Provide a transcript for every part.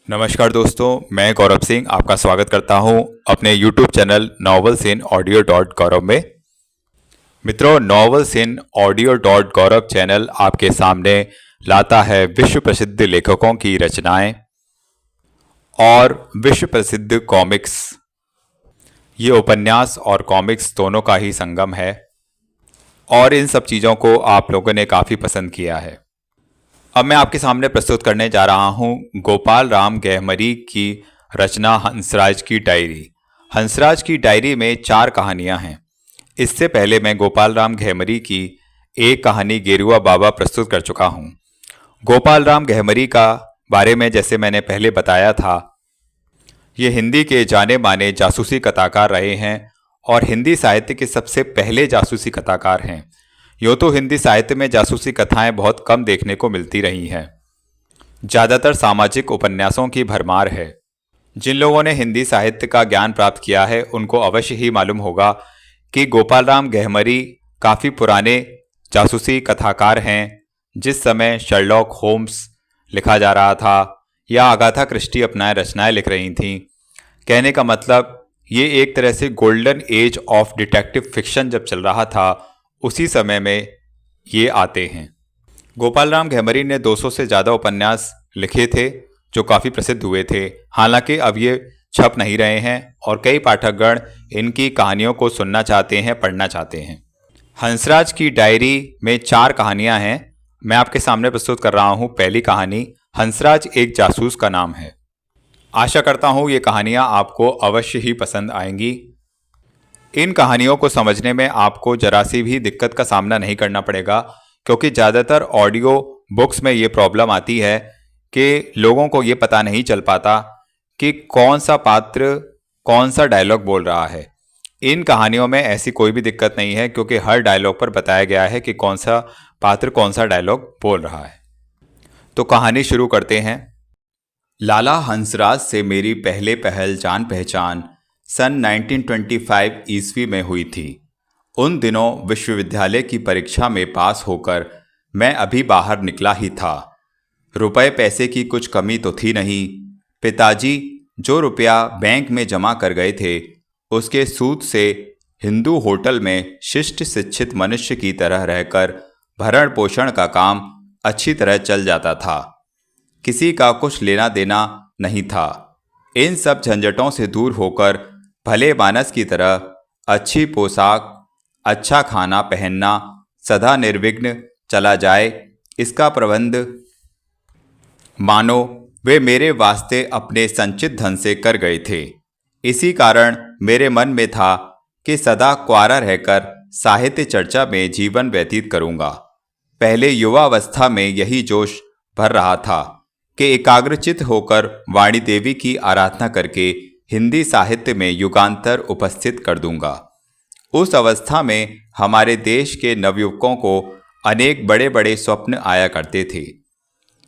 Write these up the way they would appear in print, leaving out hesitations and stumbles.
नमस्कार दोस्तों, मैं गौरव सिंह आपका स्वागत करता हूं अपने YouTube channel novels in audio dot Gaurav में। मित्रों, novels in audio dot Gaurav channel आपके सामने लाता है विश्व प्रसिद्ध लेखकों की रचनाएं और विश्व प्रसिद्ध कॉमिक्स। ये उपन्यास और कॉमिक्स दोनों का ही संगम है और इन सब चीज़ों को आप लोगों ने काफ़ी पसंद किया है। अब मैं आपके सामने प्रस्तुत करने जा रहा हूं गोपाल राम गहमरी की रचना हंसराज की डायरी। हंसराज की डायरी में 4 कहानियां हैं। इससे पहले मैं गोपाल राम गहमरी की एक कहानी गेरुआ बाबा प्रस्तुत कर चुका हूं। गोपाल राम गहमरी का बारे में जैसे मैंने पहले बताया था, ये हिंदी के जाने माने जासूसी कथाकार रहे हैं और हिंदी साहित्य के सबसे पहले जासूसी कथाकार हैं। यूँ तो हिंदी साहित्य में जासूसी कथाएं बहुत कम देखने को मिलती रही हैं। ज़्यादातर सामाजिक उपन्यासों की भरमार है। जिन लोगों ने हिंदी साहित्य का ज्ञान प्राप्त किया है उनको अवश्य ही मालूम होगा कि गोपाल राम गहमरी काफ़ी पुराने जासूसी कथाकार हैं। जिस समय शर्लॉक होम्स लिखा जा रहा था या अगाथा क्रिस्टी अपना रचनाएं लिख रही थीं, कहने का मतलब ये एक तरह से golden age of detective fiction जब चल रहा था, उसी समय में ये आते हैं। गोपाल राम गहमरी ने 200 से ज़्यादा उपन्यास लिखे थे जो काफ़ी प्रसिद्ध हुए थे। हालांकि अब ये छप नहीं रहे हैं और कई पाठकगण इनकी कहानियों को सुनना चाहते हैं, पढ़ना चाहते हैं। हंसराज की डायरी में 4 कहानियां हैं। मैं आपके सामने प्रस्तुत कर रहा हूं। पहली कहानी हंसराज एक जासूस का नाम है। आशा करता हूं ये कहानियां आपको अवश्य ही पसंद आएंगी। इन कहानियों को समझने में आपको जरा सी भी दिक्कत का सामना नहीं करना पड़ेगा, क्योंकि ज़्यादातर ऑडियो बुक्स में ये प्रॉब्लम आती है कि लोगों को ये पता नहीं चल पाता कि कौन सा पात्र कौन सा डायलॉग बोल रहा है। इन कहानियों में ऐसी कोई भी दिक्कत नहीं है, क्योंकि हर डायलॉग पर बताया गया है कि कौन सा पात्र कौन सा डायलॉग बोल रहा है। तो कहानी शुरू करते हैं। लाला हंसराज से मेरी पहले पहल जान पहचान सन 1925 ईस्वी में हुई थी। उन दिनों विश्वविद्यालय की परीक्षा में पास होकर मैं अभी बाहर निकला ही था। रुपए पैसे की कुछ कमी तो थी नहीं। पिताजी जो रुपया बैंक में जमा कर गए थे, उसके सूद से हिंदू होटल में शिष्ट शिक्षित मनुष्य की तरह रहकर भरण पोषण का काम अच्छी तरह चल जाता था। किसी का कुछ लेना देना नहीं था। इन सब झंझटों से दूर होकर भले मानस की तरह अच्छी पोशाक, अच्छा खाना पहनना सदा निर्विघ्न चला जाए, इसका प्रबंध मानो वे मेरे वास्ते अपने संचित धन से कर गए थे। इसी कारण मेरे मन में था कि सदा क्वारा रहकर साहित्य चर्चा में जीवन व्यतीत करूंगा। पहले युवावस्था में यही जोश भर रहा था कि एकाग्रचित होकर वाणी देवी की आराधना करके हिंदी साहित्य में युगांतर उपस्थित कर दूंगा। उस अवस्था में हमारे देश के नवयुवकों को अनेक बड़े बड़े स्वप्न आया करते थे।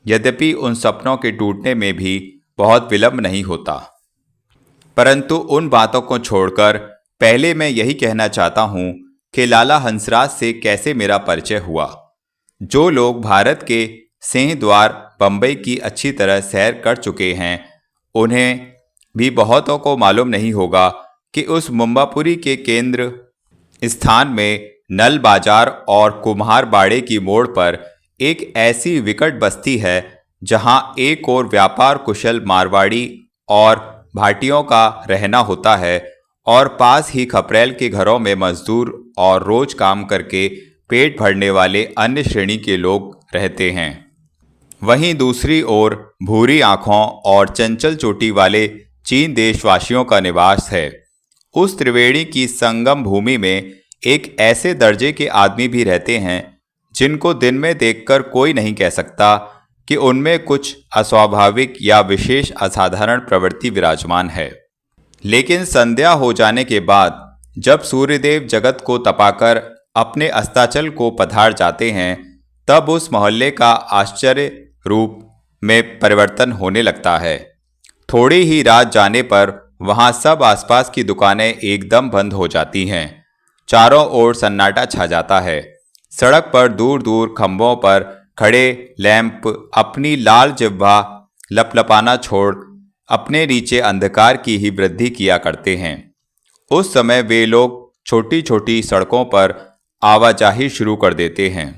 यद्यपि उन सपनों के टूटने में भी बहुत विलंब नहीं होता, परंतु उन बातों को छोड़कर पहले मैं यही कहना चाहता हूँ कि लाला हंसराज से कैसे मेरा परिचय हुआ। जो लोग भारत के सिंह द्वार बम्बई की अच्छी तरह सैर कर चुके हैं, उन्हें भी बहुतों को मालूम नहीं होगा कि उस मुंबापुरी के केंद्र स्थान में नल बाजार और कुम्हार बाड़े की मोड़ पर एक ऐसी विकट बस्ती है जहां एक ओर व्यापार कुशल मारवाड़ी और भाटियों का रहना होता है और पास ही खपरेल के घरों में मजदूर और रोज काम करके पेट भरने वाले अन्य श्रेणी के लोग रहते हैं। वहीं दूसरी ओर भूरी आँखों और चंचल चोटी वाले चीन देशवासियों का निवास है। उस त्रिवेणी की संगम भूमि में एक ऐसे दर्जे के आदमी भी रहते हैं जिनको दिन में देखकर कोई नहीं कह सकता कि उनमें कुछ अस्वाभाविक या विशेष असाधारण प्रवृत्ति विराजमान है। लेकिन संध्या हो जाने के बाद जब सूर्यदेव जगत को तपाकर अपने अस्ताचल को पधार जाते हैं, तब उस मोहल्ले का आश्चर्य रूप में परिवर्तन होने लगता है। थोड़ी ही रात जाने पर वहां सब आसपास की दुकानें एकदम बंद हो जाती हैं। चारों ओर सन्नाटा छा जाता है। सड़क पर दूर दूर खंभों पर खड़े लैंप अपनी लाल जिह्वा लपलपाना छोड़ अपने नीचे अंधकार की ही वृद्धि किया करते हैं। उस समय वे लोग छोटी छोटी सड़कों पर आवाजाही शुरू कर देते हैं।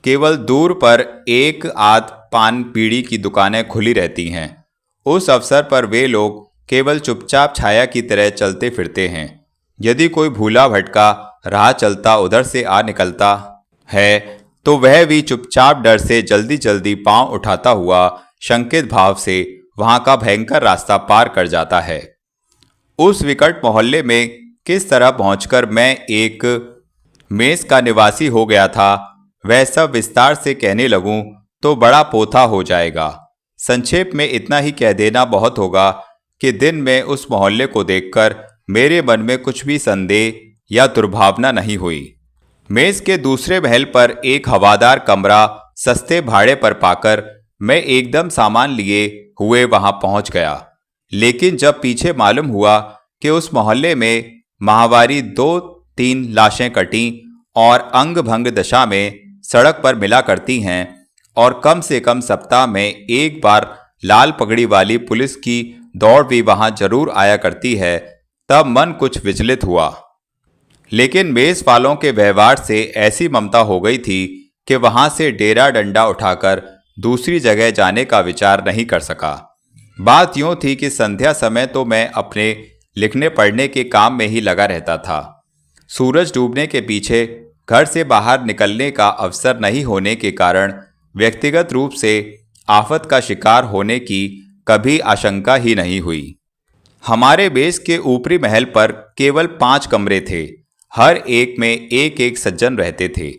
केवल दूर पर एक आध पान बीड़ी की दुकानें खुली रहती हैं। उस अवसर पर वे लोग केवल चुपचाप छाया की तरह चलते फिरते हैं। यदि कोई भूला भटका राह चलता उधर से आ निकलता है तो वह भी चुपचाप डर से जल्दी जल्दी पांव उठाता हुआ शंकित भाव से वहां का भयंकर रास्ता पार कर जाता है। उस विकट मोहल्ले में किस तरह पहुंचकर मैं एक मेष का निवासी हो गया था, वह सब विस्तार से कहने लगूं तो बड़ा पोथा हो जाएगा। संक्षेप में इतना ही कह देना बहुत होगा कि दिन में उस मोहल्ले को देखकर मेरे मन में कुछ भी संदेह या दुर्भावना नहीं हुई। मेज के दूसरे महल पर एक हवादार कमरा सस्ते भाड़े पर पाकर मैं एकदम सामान लिए हुए वहां पहुंच गया। लेकिन जब पीछे मालूम हुआ कि उस मोहल्ले में माहवारी 2-3 लाशें कटी और अंग भंग दशा में सड़क पर मिला करती हैं और कम से कम सप्ताह में एक बार लाल पगड़ी वाली पुलिस की दौड़ भी वहां जरूर आया करती है, तब मन कुछ विचलित हुआ। लेकिन मेज वालों के व्यवहार से ऐसी ममता हो गई थी कि वहां से डेरा डंडा उठाकर दूसरी जगह जाने का विचार नहीं कर सका। बात यूं थी कि संध्या समय तो मैं अपने लिखने पढ़ने के काम में ही लगा रहता था। सूरज डूबने के पीछे घर से बाहर निकलने का अवसर नहीं होने के कारण व्यक्तिगत रूप से आफत का शिकार होने की कभी आशंका ही नहीं हुई। हमारे बेस के ऊपरी महल पर केवल 5 कमरे थे। हर एक में एक एक सज्जन रहते थे।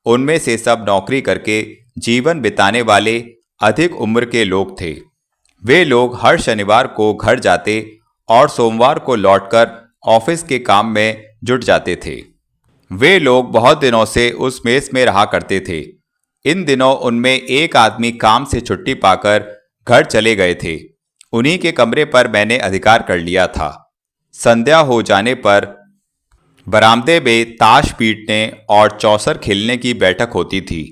उनमें से सब नौकरी करके जीवन बिताने वाले अधिक उम्र के लोग थे। वे लोग हर शनिवार को घर जाते और सोमवार को लौटकर ऑफिस के काम में जुट जाते थे। वे लोग बहुत दिनों से उस मेस में रहा करते थे। इन दिनों उनमें एक आदमी काम से छुट्टी पाकर घर चले गए थे। उन्हीं के कमरे पर मैंने अधिकार कर लिया था। संध्या हो जाने पर बरामदे में ताश पीटने और चौसर खेलने की बैठक होती थी।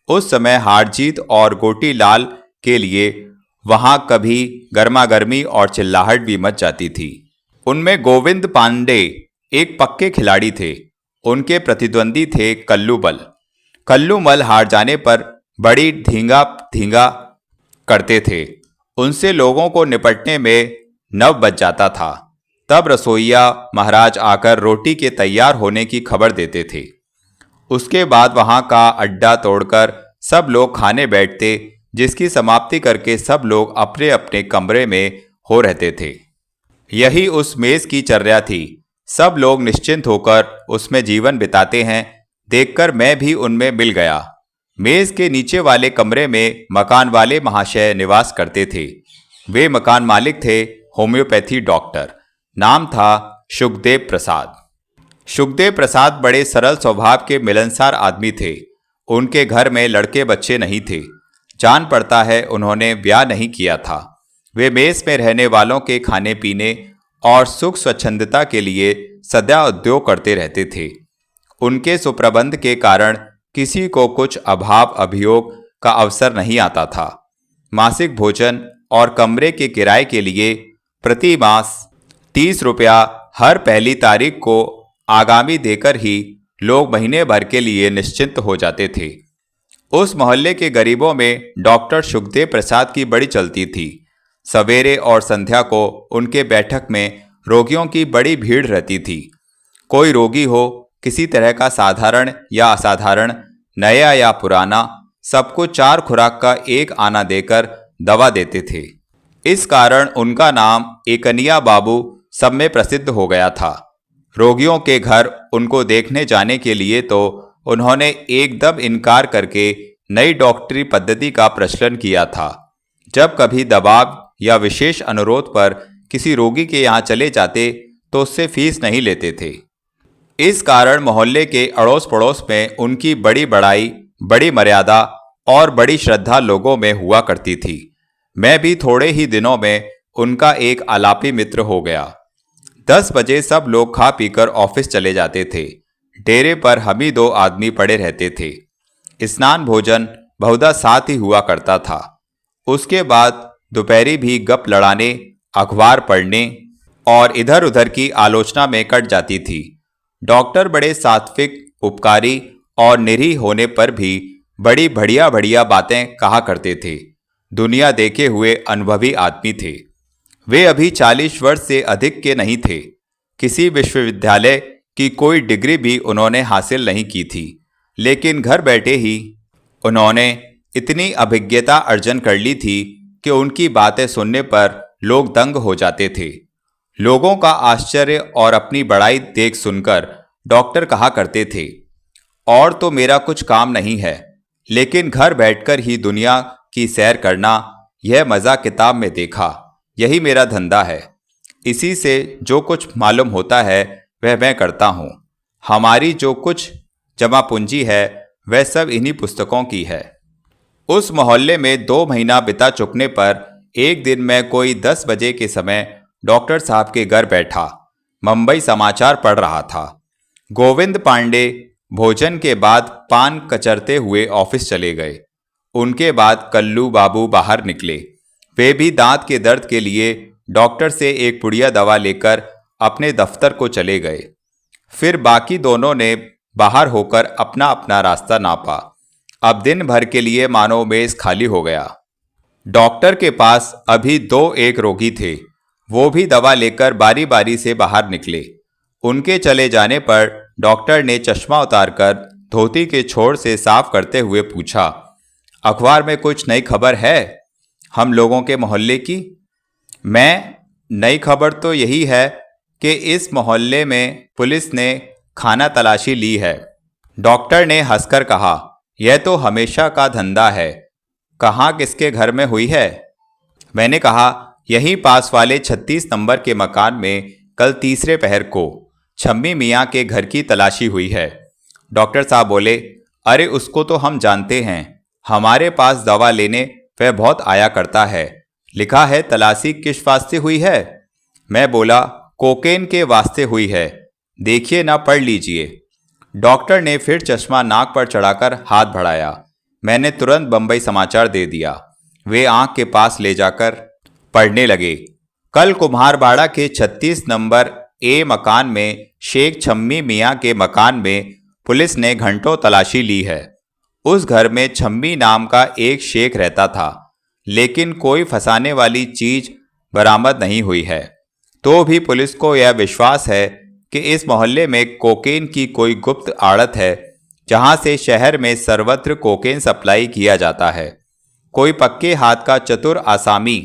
उस समय हार जीत और गोटी लाल के लिए वहां कभी गर्मागर्मी और चिल्लाहट भी मच जाती थी। उनमें गोविंद पांडे एक पक्के खिलाड़ी थे। उनके प्रतिद्वंदी थे कल्लूमल। कल्लूमल हार जाने पर बड़ी धींगा धींगा करते थे। उनसे लोगों को निपटने में 9 बज जाता था। तब रसोइया महाराज आकर रोटी के तैयार होने की खबर देते थे। उसके बाद वहां का अड्डा तोड़कर सब लोग खाने बैठते, जिसकी समाप्ति करके सब लोग अपने अपने कमरे में हो रहते थे। यही उस मेज की चर्या थी। सब लोग निश्चिंत होकर उसमें जीवन बिताते हैं देखकर मैं भी उनमें मिल गया। मेज के नीचे वाले कमरे में मकान वाले महाशय निवास करते थे। वे मकान मालिक थे होम्योपैथी डॉक्टर। नाम था सुखदेव प्रसाद। सुखदेव प्रसाद बड़े सरल स्वभाव के मिलनसार आदमी थे। उनके घर में लड़के बच्चे नहीं थे। जान पड़ता है उन्होंने ब्याह नहीं किया था। वे मेस में रहने वालों के खाने पीने और सुख स्वच्छंदता के लिए सदा उद्योग करते रहते थे। उनके सुप्रबंध के कारण किसी को कुछ अभाव अभियोग का अवसर नहीं आता था। मासिक भोजन और कमरे के किराए के लिए प्रति मास 30 रुपया हर पहली तारीख को आगामी देकर ही लोग महीने भर के लिए निश्चिंत हो जाते थे। उस मोहल्ले के गरीबों में डॉक्टर सुखदेव प्रसाद की बड़ी चलती थी। सवेरे और संध्या को उनके बैठक में रोगियों की बड़ी भीड़ रहती थी। कोई रोगी हो, किसी तरह का साधारण या असाधारण, नया या पुराना, सबको 4 खुराक का एक आना देकर दवा देते थे। इस कारण उनका नाम एकनिया बाबू सब में प्रसिद्ध हो गया था। रोगियों के घर उनको देखने जाने के लिए तो उन्होंने एकदम इनकार करके नई डॉक्टरी पद्धति का प्रचलन किया था। जब कभी दबाव या विशेष अनुरोध पर किसी रोगी के यहाँ चले जाते तो उससे फीस नहीं लेते थे। इस कारण मोहल्ले के अड़ोस पड़ोस में उनकी बड़ी बड़ाई, बड़ी मर्यादा और बड़ी श्रद्धा लोगों में हुआ करती थी। मैं भी थोड़े ही दिनों में उनका एक आलापी मित्र हो गया। 10 बजे सब लोग खा पीकर ऑफिस चले जाते थे। डेरे पर हम ही 2 आदमी पड़े रहते थे। स्नान भोजन बहुधा साथ ही हुआ करता था। उसके बाद दोपहरी भी गप लड़ाने, अखबार पढ़ने और इधर उधर की आलोचना में कट जाती थी। डॉक्टर बड़े सात्विक, उपकारी और निरीह होने पर भी बड़ी बढ़िया बढ़िया बातें कहा करते थे। दुनिया देखे हुए अनुभवी आदमी थे। वे अभी 40 वर्ष से अधिक के नहीं थे। किसी विश्वविद्यालय की कोई डिग्री भी उन्होंने हासिल नहीं की थी, लेकिन घर बैठे ही उन्होंने इतनी अभिज्ञता अर्जन कर ली थी कि उनकी बातें सुनने पर लोग दंग हो जाते थे। लोगों का आश्चर्य और अपनी बड़ाई देख सुनकर डॉक्टर कहा करते थे, और तो मेरा कुछ काम नहीं है, लेकिन घर बैठकर ही दुनिया की सैर करना, यह मज़ा किताब में देखा, यही मेरा धंधा है। इसी से जो कुछ मालूम होता है वह मैं करता हूँ। हमारी जो कुछ जमा पूंजी है वह सब इन्हीं पुस्तकों की है। उस मोहल्ले में 2 महीना बिता चुकने पर एक दिन मैं कोई 10 बजे के समय डॉक्टर साहब के घर बैठा मुंबई समाचार पढ़ रहा था। गोविंद पांडे भोजन के बाद पान कचरते हुए ऑफिस चले गए। उनके बाद कल्लू बाबू बाहर निकले। वे भी दांत के दर्द के लिए डॉक्टर से एक पुड़िया दवा लेकर अपने दफ्तर को चले गए। फिर बाकी दोनों ने बाहर होकर अपना अपना रास्ता नापा। अब दिन भर के लिए मानो मेज खाली हो गया। डॉक्टर के पास अभी 2-1 रोगी थे। वो भी दवा लेकर बारी बारी से बाहर निकले। उनके चले जाने पर डॉक्टर ने चश्मा उतारकर धोती के छोर से साफ करते हुए पूछा, अखबार में कुछ नई खबर है हम लोगों के मोहल्ले की? नई खबर तो यही है कि इस मोहल्ले में पुलिस ने खाना तलाशी ली है। डॉक्टर ने हंसकर कहा, यह तो हमेशा का धंधा है। कहाँ किसके घर में हुई है? मैंने कहा, यहीं पास वाले 36 नंबर के मकान में कल तीसरे पहर को छम्मी मियाँ के घर की तलाशी हुई है। डॉक्टर साहब बोले, अरे उसको तो हम जानते हैं, हमारे पास दवा लेने वह बहुत आया करता है। लिखा है तलाशी किस वास्ते हुई है? मैं बोला, कोकेन के वास्ते हुई है, देखिए ना, पढ़ लीजिए। डॉक्टर ने फिर चश्मा नाक पर चढ़ाकर हाथ बढ़ाया। मैंने तुरंत बंबई समाचार दे दिया। वे आंख के पास ले जाकर पढ़ने लगे। कल कुम्हारबाड़ा के 36 नंबर ए मकान में शेख छम्मी मियाँ के मकान में पुलिस ने घंटों तलाशी ली है। उस घर में छम्मी नाम का एक शेख रहता था, लेकिन कोई फंसाने वाली चीज बरामद नहीं हुई है। तो भी पुलिस को यह विश्वास है कि इस मोहल्ले में कोकेन की कोई गुप्त आड़त है, जहां से शहर में सर्वत्र कोकेन सप्लाई किया जाता है। कोई पक्के हाथ का चतुर आसामी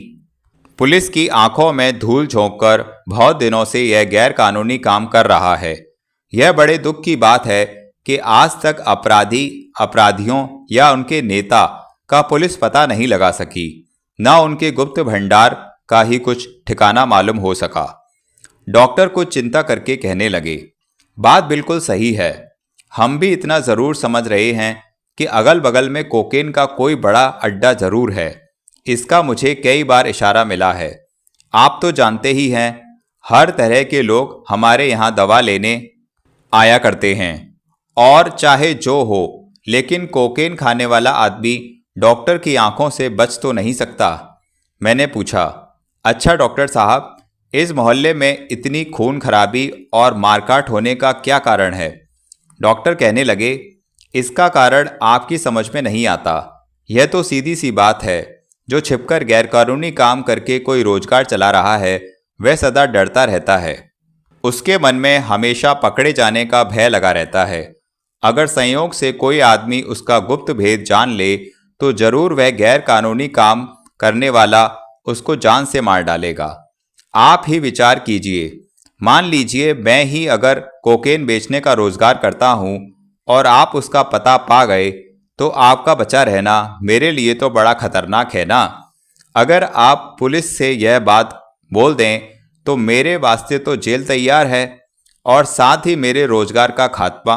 पुलिस की आंखों में धूल झोंककर बहुत दिनों से यह गैर कानूनी काम कर रहा है। यह बड़े दुख की बात है कि आज तक अपराधियों या उनके नेता का पुलिस पता नहीं लगा सकी, न उनके गुप्त भंडार का ही कुछ ठिकाना मालूम हो सका। डॉक्टर कुछ चिंता करके कहने लगे, बात बिल्कुल सही है। हम भी इतना ज़रूर समझ रहे हैं कि अगल बगल में कोकेन का कोई बड़ा अड्डा ज़रूर है। इसका मुझे कई बार इशारा मिला है। आप तो जानते ही हैं, हर तरह के लोग हमारे यहाँ दवा लेने आया करते हैं, और चाहे जो हो, लेकिन कोकेन खाने वाला आदमी डॉक्टर की आंखों से बच तो नहीं सकता। मैंने पूछा, अच्छा डॉक्टर साहब, इस मोहल्ले में इतनी खून खराबी और मारकाट होने का क्या कारण है? डॉक्टर कहने लगे, इसका कारण आपकी समझ में नहीं आता। यह तो सीधी सी बात है, जो छिपकर गैरकानूनी काम करके कोई रोजगार चला रहा है वह सदा डरता रहता है। उसके मन में हमेशा पकड़े जाने का भय लगा रहता है। अगर संयोग से कोई आदमी उसका गुप्त भेद जान ले तो जरूर वह गैर कानूनी काम करने वाला उसको जान से मार डालेगा। आप ही विचार कीजिए, मान लीजिए मैं ही अगर कोकेन बेचने का रोजगार करता हूं और आप उसका पता पा गए, तो आपका बचा रहना मेरे लिए तो बड़ा खतरनाक है ना। अगर आप पुलिस से यह बात बोल दें तो मेरे वास्ते तो जेल तैयार है, और साथ ही मेरे रोजगार का खात्मा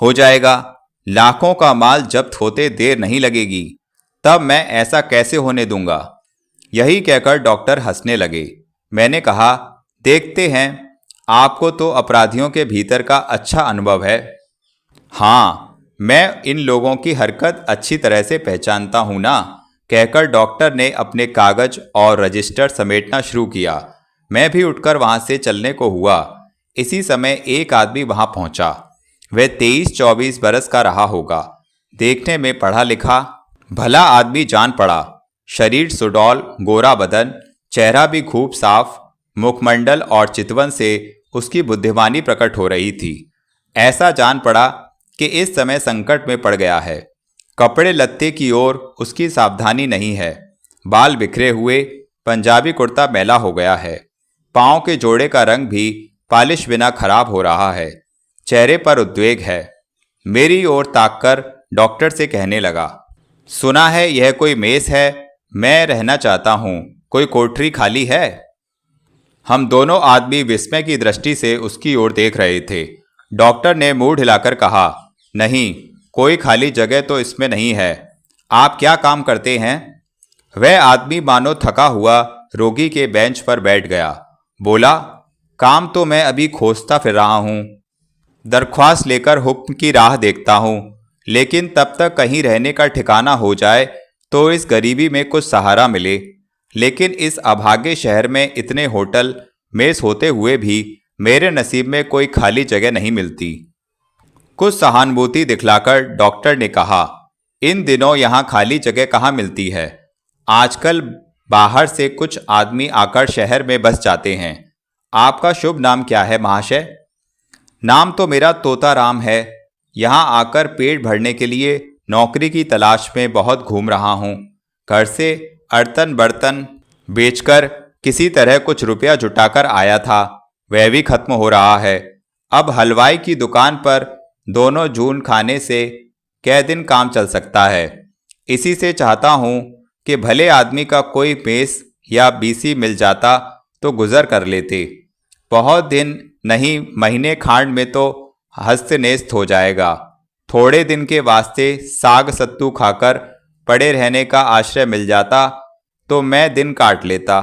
हो जाएगा। लाखों का माल जब्त होते देर नहीं लगेगी। तब मैं ऐसा कैसे होने दूंगा? यही कहकर डॉक्टर हंसने लगे। मैंने कहा, देखते हैं, आपको तो अपराधियों के भीतर का अच्छा अनुभव है। हाँ, मैं इन लोगों की हरकत अच्छी तरह से पहचानता हूं ना। कहकर डॉक्टर ने अपने कागज और रजिस्टर समेटना शुरू किया। मैं भी उठकर वहां से चलने को हुआ। इसी समय एक आदमी वहां पहुंचा। वह 23-24 बरस का रहा होगा। देखने में पढ़ा लिखा भला आदमी जान पड़ा। शरीर सुडौल, गोरा बदन, चेहरा भी खूब साफ, मुखमंडल और चितवन से उसकी बुद्धिमानी प्रकट हो रही थी। ऐसा जान पड़ा कि इस समय संकट में पड़ गया है। कपड़े लत्ते की ओर उसकी सावधानी नहीं है। बाल बिखरे हुए, पंजाबी कुर्ता मैला हो गया है। पाँव के जोड़े का रंग भी पालिश बिना खराब हो रहा है। चेहरे पर उद्वेग है। मेरी ओर ताककर डॉक्टर से कहने लगा, सुना है यह कोई मेस है, मैं रहना चाहता हूँ, कोई कोठरी खाली है? हम दोनों आदमी विस्मय की दृष्टि से उसकी ओर देख रहे थे। डॉक्टर ने मुंह हिलाकर कहा, नहीं, कोई खाली जगह तो इसमें नहीं है। आप क्या काम करते हैं? वह आदमी मानो थका हुआ रोगी के बेंच पर बैठ गया। बोला, काम तो मैं अभी खोजता फिर रहा हूँ। दरख्वास्त लेकर हुक्म की राह देखता हूँ, लेकिन तब तक कहीं रहने का ठिकाना हो जाए तो इस गरीबी में कुछ सहारा मिले। लेकिन इस अभागे शहर में इतने होटल मेस होते हुए भी मेरे नसीब में कोई खाली जगह नहीं मिलती। कुछ सहानुभूति दिखलाकर डॉक्टर ने कहा, इन दिनों यहाँ खाली जगह कहाँ मिलती है। आजकल बाहर से कुछ आदमी आकर शहर में बस जाते हैं। आपका शुभ नाम क्या है महाशय? नाम तो मेरा तोताराम है। यहाँ आकर पेट भरने के लिए नौकरी की तलाश में बहुत घूम रहा हूँ। घर से अर्तन बर्तन बेचकर किसी तरह कुछ रुपया जुटाकर आया था, वह भी खत्म हो रहा है। अब हलवाई की दुकान पर दोनों जून खाने से कै दिन काम चल सकता है। इसी से चाहता हूँ कि भले आदमी का कोई मेस या बीसी मिल जाता तो गुजर कर लेते। बहुत दिन नहीं, महीने खांड में तो हस्तनेस्त हो जाएगा। थोड़े दिन के वास्ते साग सत्तू खाकर पड़े रहने का आश्रय मिल जाता तो मैं दिन काट लेता।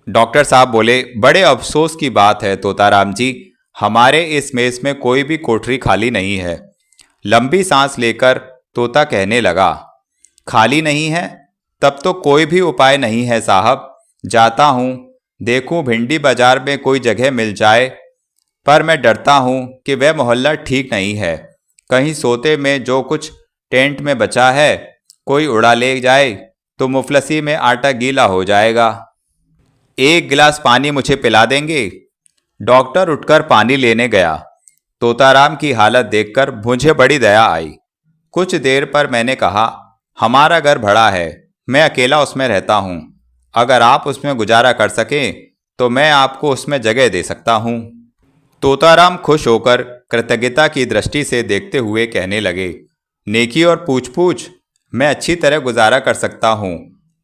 डॉक्टर साहब बोले, बड़े अफसोस की बात है तोताराम जी, हमारे इस मेस में कोई भी कोठरी खाली नहीं है। लंबी सांस लेकर तोता कहने लगा, खाली नहीं है? तब तो कोई भी उपाय नहीं है साहब। जाता हूँ, देखूं भिंडी बाजार में कोई जगह मिल जाए, पर मैं डरता हूँ कि वह मोहल्ला ठीक नहीं है। कहीं सोते में जो कुछ टेंट में बचा है कोई उड़ा ले जाए तो मुफलसी में आटा गीला हो जाएगा। एक गिलास पानी मुझे पिला देंगे? डॉक्टर उठकर पानी लेने गया। तोताराम की हालत देखकर मुझे बड़ी दया आई। कुछ देर पर मैंने कहा, हमारा घर बड़ा है, मैं अकेला उसमें रहता हूँ। अगर आप उसमें गुजारा कर सकें तो मैं आपको उसमें जगह दे सकता हूँ। तोताराम खुश होकर कृतज्ञता की दृष्टि से देखते हुए कहने लगे, नेकी और पूछ पूछ, मैं अच्छी तरह गुजारा कर सकता हूँ।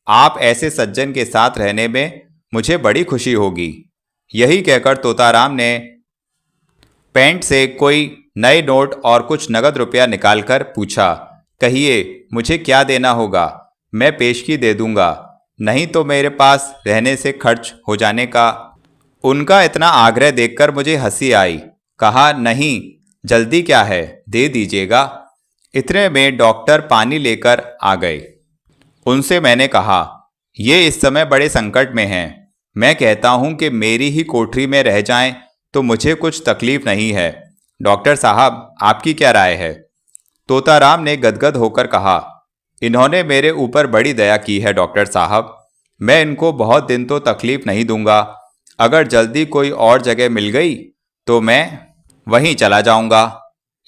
आप ऐसे सज्जन के साथ रहने में मुझे बड़ी खुशी होगी। यही कहकर तोताराम ने पैंट से कोई नए नोट और कुछ नगद रुपया निकालकर पूछा, कहिए मुझे क्या देना होगा, मैं पेशगी दे दूंगा, नहीं तो मेरे पास रहने से खर्च हो जाने का। उनका इतना आग्रह देखकर मुझे हंसी आई। कहा, नहीं, जल्दी क्या है, दे दीजिएगा। इतने में डॉक्टर पानी लेकर आ गए। उनसे मैंने कहा, ये इस समय बड़े संकट में हैं। मैं कहता हूँ कि मेरी ही कोठरी में रह जाएं तो मुझे कुछ तकलीफ नहीं है। डॉक्टर साहब, आपकी क्या राय है? तोताराम ने गदगद होकर कहा, इन्होंने मेरे ऊपर बड़ी दया की है डॉक्टर साहब। मैं इनको बहुत दिन तो तकलीफ नहीं दूंगा। अगर जल्दी कोई और जगह मिल गई तो मैं वहीं चला जाऊंगा।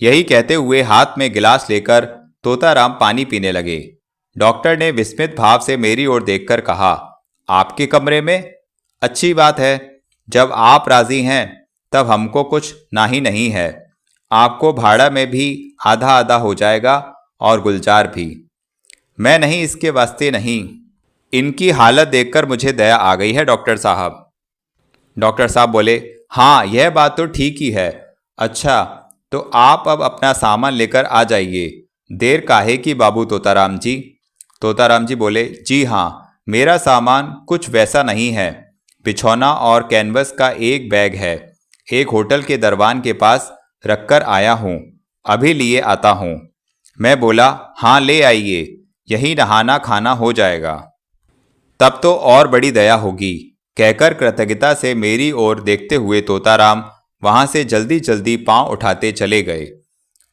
यही कहते हुए हाथ में गिलास लेकर तोताराम पानी पीने लगे। डॉक्टर ने विस्मित भाव से मेरी ओर देखकर कहा, आपके कमरे में? अच्छी बात है, जब आप राजी हैं तब हमको कुछ नाही नहीं है। आपको भाड़ा में भी आधा आधा हो जाएगा और गुलजार भी। मैं नहीं, इसके वास्ते नहीं। इनकी हालत देखकर मुझे दया आ गई है डॉक्टर साहब। डॉक्टर साहब बोले, हाँ, यह बात तो ठीक ही है। अच्छा, तो आप अब अपना सामान लेकर आ जाइए। देर काहे की बाबू तोताराम जी? तोताराम जी बोले, जी हाँ, मेरा सामान कुछ वैसा नहीं है। बिछौना और कैनवस का एक बैग है, एक होटल के दरवान के पास रखकर आया हूँ, अभी लिए आता हूँ। मैं बोला, हाँ ले आइए, यही नहाना खाना हो जाएगा। तब तो और बड़ी दया होगी, कहकर कृतज्ञता से मेरी ओर देखते हुए तोताराम वहां से जल्दी जल्दी पांव उठाते चले गए।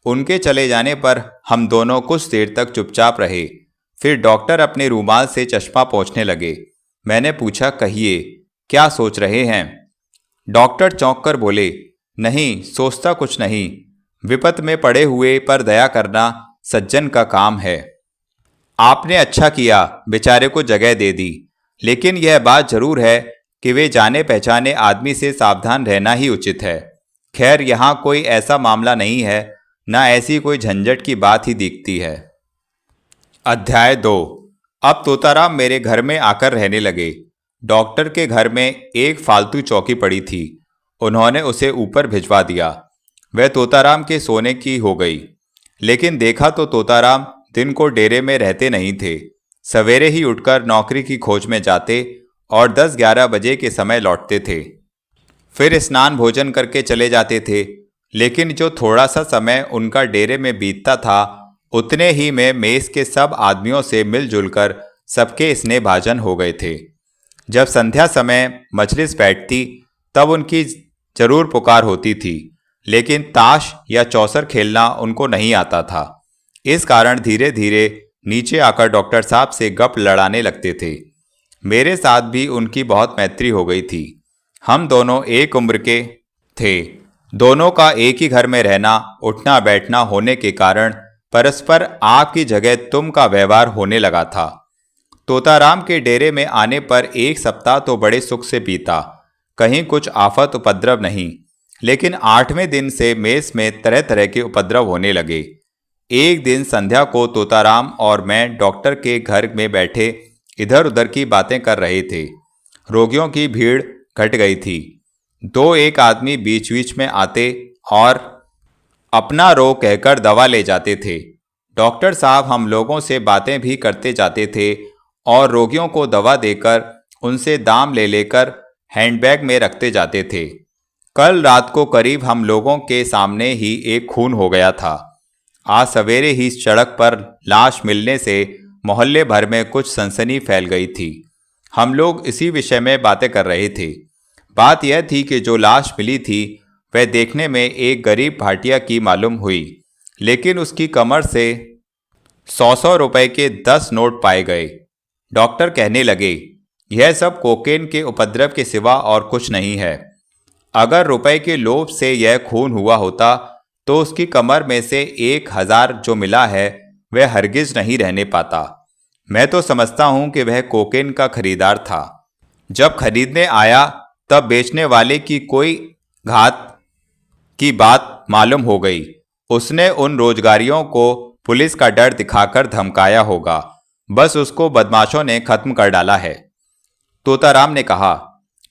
उनके चले जाने पर हम दोनों कुछ देर तक चुपचाप रहे। फिर डॉक्टर अपने रूमाल से चश्मा पोंछने लगे। मैंने पूछा, कहिए, क्या सोच रहे हैं? डॉक्टर चौंक कर बोले, नहीं, सोचता कुछ नहीं। विपत में पड़े हुए पर दया करना सज्जन का काम है। आपने अच्छा किया, बेचारे को जगह दे दी। लेकिन यह बात जरूर है कि वे जाने पहचाने आदमी से सावधान रहना ही उचित है। खैर, यहाँ कोई ऐसा मामला नहीं है, ना ऐसी कोई झंझट की बात ही दिखती है। अध्याय 2। अब तोताराम मेरे घर में आकर रहने लगे। डॉक्टर के घर में एक फालतू चौकी पड़ी थी, उन्होंने उसे ऊपर भिजवा दिया। वह तोताराम के सोने की हो गई। लेकिन देखा तो तोताराम दिन को डेरे में रहते नहीं थे। सवेरे ही उठकर नौकरी की खोज में जाते और 10-11 बजे के समय लौटते थे। फिर स्नान भोजन करके चले जाते थे। लेकिन जो थोड़ा सा समय उनका डेरे में बीतता था, उतने ही में मेस के सब आदमियों से मिलजुल कर सबके स्नेह भाजन हो गए थे। जब संध्या समय मजलिस बैठती तब उनकी जरूर पुकार होती थी, लेकिन ताश या चौसर खेलना उनको नहीं आता था। इस कारण धीरे धीरे नीचे आकर डॉक्टर साहब से गप लड़ाने लगते थे। मेरे साथ भी उनकी बहुत मैत्री हो गई थी। हम दोनों एक उम्र के थे। दोनों का एक ही घर में रहना उठना बैठना होने के कारण परस्पर आप की जगह तुम का व्यवहार होने लगा था। तोताराम के डेरे में आने पर एक सप्ताह तो बड़े सुख से बीता, कहीं कुछ आफत उपद्रव नहीं। लेकिन 8वें दिन से मेस में तरह तरह के उपद्रव होने लगे। एक दिन संध्या को तोताराम और मैं डॉक्टर के घर में बैठे इधर उधर की बातें कर रहे थे। रोगियों की भीड़ घट गई थी। 2-1 आदमी बीच बीच में आते और अपना रोग कहकर दवा ले जाते थे। डॉक्टर साहब हम लोगों से बातें भी करते जाते थे और रोगियों को दवा देकर उनसे दाम ले लेकर हैंडबैग में रखते जाते थे। कल रात को करीब हम लोगों के सामने ही एक खून हो गया था। आज सवेरे ही सड़क पर लाश मिलने से मोहल्ले भर में कुछ सनसनी फैल गई थी। हम लोग इसी विषय में बातें कर रहे थे। बात यह थी कि जो लाश मिली थी वह देखने में एक गरीब भाटिया की मालूम हुई, लेकिन उसकी कमर से 100 रुपए के 10 नोट पाए गए। डॉक्टर कहने लगे, यह सब कोकेन के उपद्रव के सिवा और कुछ नहीं है। अगर रुपए के लोभ से यह खून हुआ होता तो उसकी कमर में से 1000 जो मिला है वह हरगिज नहीं रहने पाता। मैं तो समझता हूं कि वह कोकेन का खरीदार था। जब खरीदने आया तब बेचने वाले की कोई घात की बात मालूम हो गई। उसने उन रोजगारियों को पुलिस का डर दिखाकर धमकाया होगा। बस उसको बदमाशों ने खत्म कर डाला है। तोताराम ने कहा,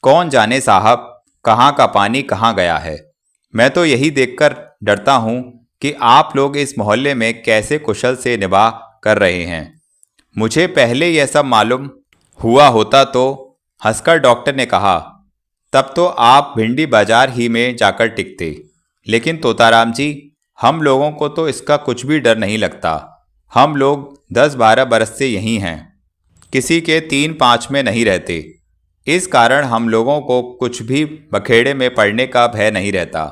कौन जाने साहब, कहाँ का पानी कहाँ गया है। मैं तो यही देखकर डरता हूं कि आप लोग इस मोहल्ले में कैसे कुशल से निभा कर रहे हैं। मुझे पहले यह सब मालूम हुआ होता तो, हंसकर डॉक्टर ने कहा, तब तो आप भिंडी बाजार ही में जाकर टिकते। लेकिन तोताराम जी, हम लोगों को तो इसका कुछ भी डर नहीं लगता। हम लोग 10-12 बरस से यहीं हैं, किसी के 3-5 में नहीं रहते। इस कारण हम लोगों को कुछ भी बखेड़े में पड़ने का भय नहीं रहता।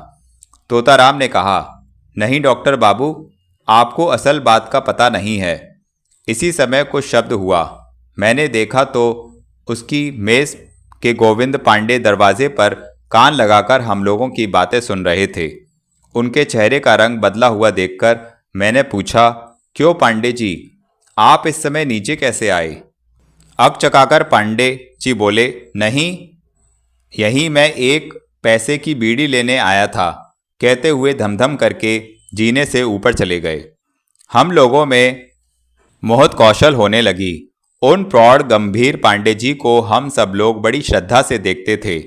तोताराम ने कहा, नहीं डॉक्टर बाबू, आपको असल बात का पता नहीं है। इसी समय कुछ शब्द हुआ। मैंने देखा तो उसकी मेज के गोविंद पांडे दरवाजे पर कान लगाकर हम लोगों की बातें सुन रहे थे। उनके चेहरे का रंग बदला हुआ देखकर मैंने पूछा, क्यों पांडे जी, आप इस समय नीचे कैसे आए? अकचकाकर पांडे जी बोले, नहीं, यही मैं एक पैसे की बीड़ी लेने आया था, कहते हुए धमधम करके जीने से ऊपर चले गए। हम लोगों में मोहत कौशल होने लगी। उन प्रौढ़ गंभीर पांडे जी को हम सब लोग बड़ी श्रद्धा से देखते थे,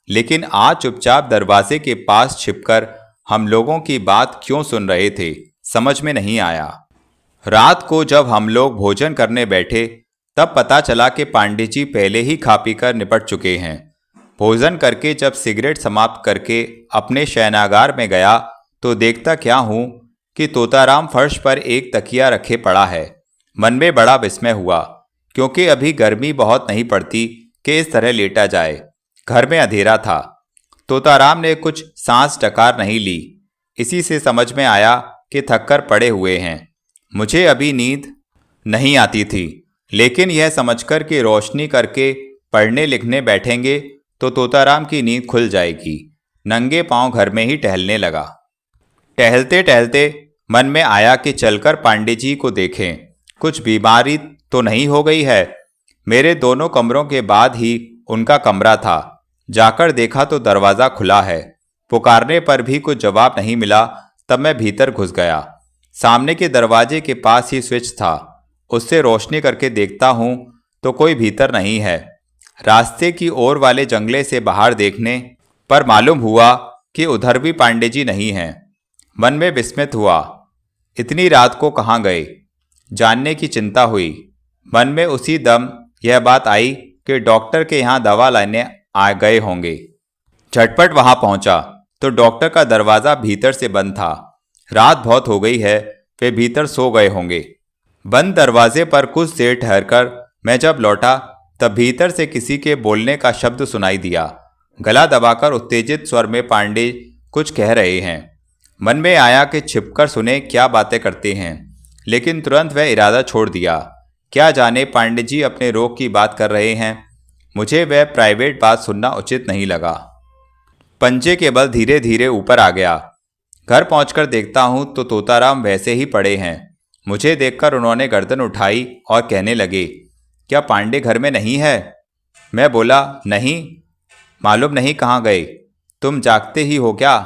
लेकिन आज चुपचाप दरवाजे के पास छिपकर हम लोगों की बात क्यों सुन रहे थे, समझ में नहीं आया। रात को जब हम लोग भोजन करने बैठे तब पता चला कि पांडे जी पहले ही खा पीकर निपट चुके हैं। भोजन करके जब सिगरेट समाप्त करके अपने शयनागार में गया तो देखता क्या हूँ कि तोताराम फर्श पर एक तकिया रखे पड़ा है मन में बड़ा विस्मय हुआ, क्योंकि अभी गर्मी बहुत नहीं पड़ती कि इस तरह लेटा जाए। घर में अंधेरा था। तोताराम ने कुछ सांस डकार नहीं ली। इसी से समझ में आया कि थककर पड़े हुए हैं। मुझे अभी नींद नहीं आती थी, लेकिन यह समझकर कि रोशनी करके पढ़ने लिखने बैठेंगे तो तोताराम की नींद खुल जाएगी, नंगे पांव घर में ही टहलने लगा। टहलते टहलते मन में आया कि चलकर पांडे जी को देखें, कुछ बीमारी तो नहीं हो गई है। मेरे दोनों कमरों के बाद ही उनका कमरा था। जाकर देखा तो दरवाज़ा खुला है। पुकारने पर भी कुछ जवाब नहीं मिला। तब मैं भीतर घुस गया। सामने के दरवाजे के पास ही स्विच था। उससे रोशनी करके देखता हूँ तो कोई भीतर नहीं है। रास्ते की ओर वाले जंगले से बाहर देखने पर मालूम हुआ कि उधर भी पांडे जी नहीं हैं। मन में विस्मित हुआ। इतनी रात को कहाँ गए, जानने की चिंता हुई। मन में उसी दम यह बात आई कि डॉक्टर के यहाँ दवा लाने आ गए होंगे। झटपट वहां पहुंचा तो डॉक्टर का दरवाज़ा भीतर से बंद था। रात बहुत हो गई है, वे भीतर सो गए होंगे। बंद दरवाजे पर कुछ देर ठहरकर मैं जब लौटा तब भीतर से किसी के बोलने का शब्द सुनाई दिया। गला दबाकर उत्तेजित स्वर में पांडे कुछ कह रहे हैं। मन में आया कि छिपकर सुने क्या बातें करते हैं, लेकिन तुरंत वह इरादा छोड़ दिया। क्या जाने पांडे जी अपने रोग की बात कर रहे हैं। मुझे वह प्राइवेट बात सुनना उचित नहीं लगा। पंजे के बल धीरे धीरे ऊपर आ गया। घर पहुंचकर देखता हूं तो तोताराम वैसे ही पड़े हैं। मुझे देखकर उन्होंने गर्दन उठाई और कहने लगे, क्या पांडे घर में नहीं है? मैं बोला, नहीं, मालूम नहीं कहाँ गए। तुम जागते ही हो क्या?